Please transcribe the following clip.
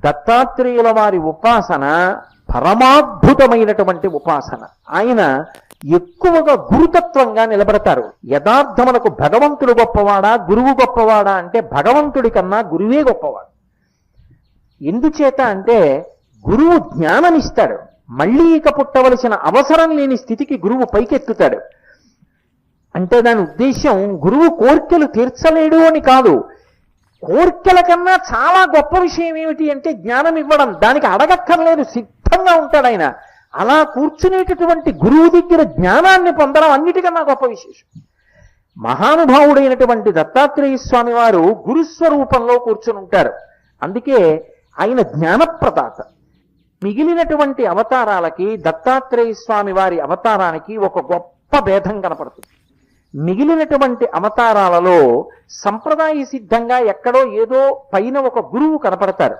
దత్తాత్రేయుల వారి ఉపాసన పరమాద్భుతమైనటువంటి ఉపాసన. ఆయన ఎక్కువగా గురుతత్వంగా నిలబడతారు. యథార్థములకు భగవంతుడు గొప్పవాడా గురువు గొప్పవాడా అంటే భగవంతుడి కన్నా గురువే గొప్పవాడు. ఎందుచేత అంటే గురువు జ్ఞానమిస్తాడు, మళ్ళీ ఇక పుట్టవలసిన అవసరం లేని స్థితికి గురువు పైకెత్తుతాడు. అంటే దాని ఉద్దేశం గురువు కోర్కెలు తీర్చలేడు అని కాదు. కోర్కెల కన్నా చాలా గొప్ప విషయం ఏమిటి అంటే జ్ఞానం ఇవ్వడం. దానికి అడగక్కర్లేదు, సిద్ధంగా ఉంటాడు ఆయన. అలా కూర్చునేటటువంటి గురువు దగ్గర జ్ఞానాన్ని పొందడం అన్నిటికన్నా గొప్ప విశేషం. మహానుభావుడైనటువంటి దత్తాత్రేయ స్వామి వారు గురుస్వరూపంలో కూర్చుని ఉంటారు. అందుకే ఆయన జ్ఞానప్రదాత. మిగిలినటువంటి అవతారాలకి దత్తాత్రేయ స్వామి వారి అవతారానికి ఒక గొప్ప భేదం కనపడుతుంది. మిగిలినటువంటి అవతారాలలో సంప్రదాయ సిద్ధంగా ఎక్కడో ఏదో పైన ఒక గురువు కనపడతారు.